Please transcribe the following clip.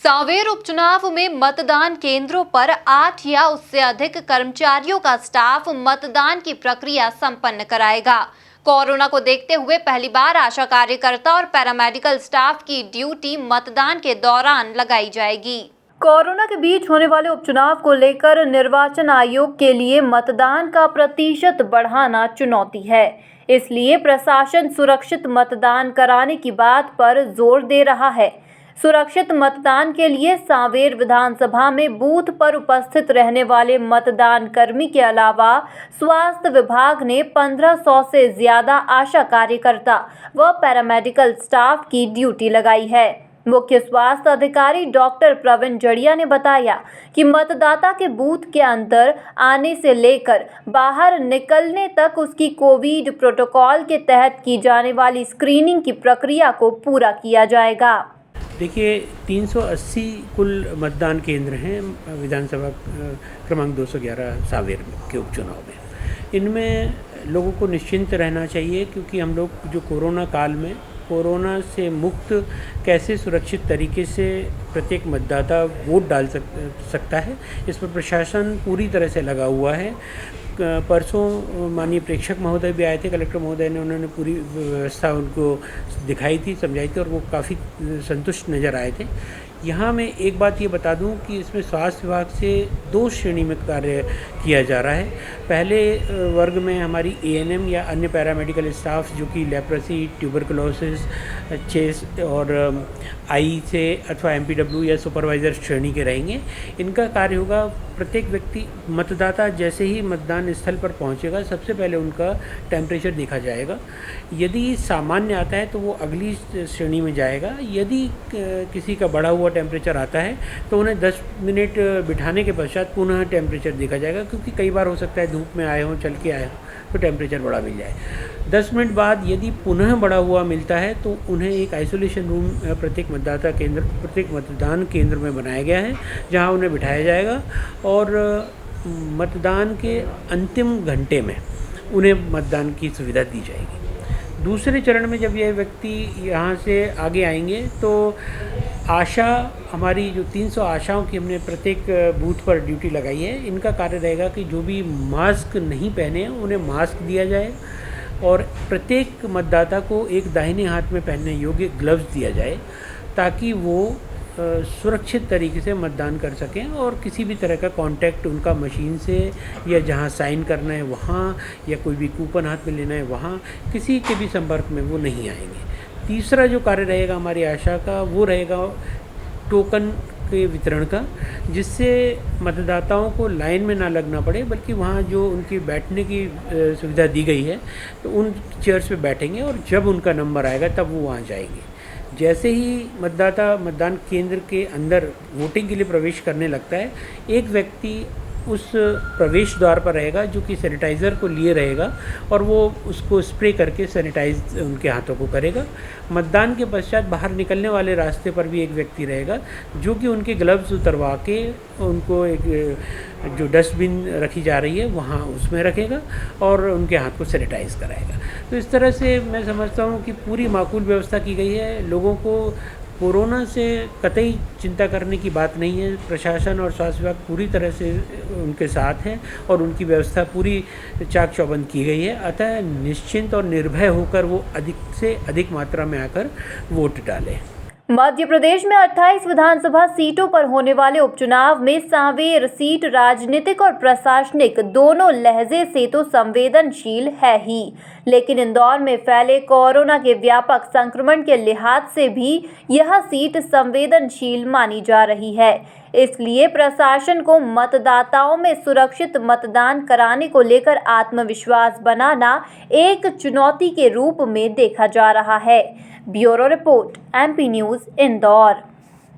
सांवेर उपचुनाव में मतदान केंद्रों पर 8 या उससे अधिक कर्मचारियों का स्टाफ मतदान की प्रक्रिया संपन्न कराएगा। कोरोना को देखते हुए पहली बार आशा कार्यकर्ता और पैरामेडिकल स्टाफ की ड्यूटी मतदान के दौरान लगाई जाएगी। कोरोना के बीच होने वाले उपचुनाव को लेकर निर्वाचन आयोग के लिए मतदान का प्रतिशत बढ़ाना चुनौती है। इसलिए प्रशासन सुरक्षित मतदान कराने की बात पर जोर दे रहा है। सुरक्षित मतदान के लिए सांवेर विधानसभा में बूथ पर उपस्थित रहने वाले मतदान कर्मी के अलावा स्वास्थ्य विभाग ने 1500 से ज्यादा आशा कार्यकर्ता व पैरामेडिकल स्टाफ की ड्यूटी लगाई है। मुख्य स्वास्थ्य अधिकारी डॉक्टर प्रवीण जड़िया ने बताया कि मतदाता के बूथ के अंदर आने से लेकर बाहर निकलने तक उसकी कोविड प्रोटोकॉल के तहत की जाने वाली स्क्रीनिंग की प्रक्रिया को पूरा किया जाएगा। देखिए 380 कुल मतदान केंद्र हैं विधानसभा क्रमांक 211 सांवेर के उपचुनाव में। इनमें लोगों को निश्चिंत रहना चाहिए, क्योंकि हम लोग जो कोरोना काल में कोरोना से मुक्त कैसे सुरक्षित तरीके से प्रत्येक मतदाता वोट डाल सकता है, इस पर प्रशासन पूरी तरह से लगा हुआ है। परसों माननीय प्रेक्षक महोदय भी आए थे, कलेक्टर महोदय ने, उन्होंने पूरी व्यवस्था उनको दिखाई थी, समझाई थी और वो काफ़ी संतुष्ट नज़र आए थे। यहाँ मैं एक बात ये बता दूं कि इसमें स्वास्थ्य विभाग से 2 श्रेणी में कार्य किया जा रहा है। पहले वर्ग में हमारी एएनएम या अन्य पैरामेडिकल स्टाफ जो कि लेप्रेसी, ट्यूबरकुलोसिस, चेस्ट और आई से अथवा एमपीडब्ल्यू या सुपरवाइज़र श्रेणी के रहेंगे। इनका कार्य होगा, प्रत्येक व्यक्ति मतदाता जैसे ही मतदान स्थल पर पहुंचेगा सबसे पहले उनका टेम्परेचर देखा जाएगा। यदि सामान्य आता है तो वो अगली श्रेणी में जाएगा। यदि किसी का बढ़ा हुआ टेम्परेचर आता है तो उन्हें 10 मिनट बिठाने के पश्चात पुनः टेम्परेचर देखा जाएगा, क्योंकि कई बार हो सकता है धूप में आए हों, चल के आए हों तो टेम्परेचर बढ़ा मिल जाए। 10 मिनट बाद यदि पुनः बढ़ा हुआ मिलता है तो उन्हें एक आइसोलेशन रूम प्रत्येक मतदान केंद्र में बनाया गया है, जहां उन्हें बिठाया जाएगा और मतदान के अंतिम घंटे में उन्हें मतदान की सुविधा दी जाएगी। दूसरे चरण में जब यह व्यक्ति यहाँ से आगे आएंगे तो आशा, हमारी जो 300 आशाओं की हमने प्रत्येक बूथ पर ड्यूटी लगाई है, इनका कार्य रहेगा कि जो भी मास्क नहीं पहने हैं उन्हें मास्क दिया जाए और प्रत्येक मतदाता को एक दाहिने हाथ में पहनने योग्य ग्लव्स दिया जाए, ताकि वो सुरक्षित तरीके से मतदान कर सकें और किसी भी तरह का कांटेक्ट उनका मशीन से या जहां साइन करना है वहां या कोई भी कूपन हाथ में लेना है वहां किसी के भी संपर्क में वो नहीं आएंगे। तीसरा जो कार्य रहेगा हमारी आशा का, वो रहेगा टोकन के वितरण का, जिससे मतदाताओं को लाइन में ना लगना पड़े, बल्कि वहाँ जो उनकी बैठने की सुविधा दी गई है तो उन चेयर्स पे बैठेंगे और जब उनका नंबर आएगा तब वो वहाँ जाएंगे। जैसे ही मतदाता मतदान केंद्र के अंदर वोटिंग के लिए प्रवेश करने लगता है, एक व्यक्ति उस प्रवेश द्वार पर रहेगा जो कि सैनिटाइज़र को लिए रहेगा और वो उसको स्प्रे करके सैनिटाइज उनके हाथों को करेगा। मतदान के पश्चात बाहर निकलने वाले रास्ते पर भी एक व्यक्ति रहेगा जो कि उनके ग्लव्स उतरवा के उनको एक जो डस्टबिन रखी जा रही है वहाँ उसमें रखेगा और उनके हाथ को सैनिटाइज़ कराएगा। तो इस तरह से मैं समझता हूँ कि पूरी माकूल व्यवस्था की गई है। लोगों को कोरोना से कतई चिंता करने की बात नहीं है। प्रशासन और स्वास्थ्य विभाग पूरी तरह से उनके साथ है और उनकी व्यवस्था पूरी चाक चौबंद की गई है। अतः निश्चिंत और निर्भय होकर वो अधिक से अधिक मात्रा में आकर वोट डालें। मध्य प्रदेश में 28 विधानसभा सीटों पर होने वाले उपचुनाव में सांवेर सीट राजनीतिक और प्रशासनिक दोनों लहजे से तो संवेदनशील है ही, लेकिन इंदौर में फैले कोरोना के व्यापक संक्रमण के लिहाज से भी यह सीट संवेदनशील मानी जा रही है। इसलिए प्रशासन को मतदाताओं में सुरक्षित मतदान कराने को लेकर आत्मविश्वास बनाना एक चुनौती के रूप में देखा जा रहा है। Bureau report, MP news, Indore.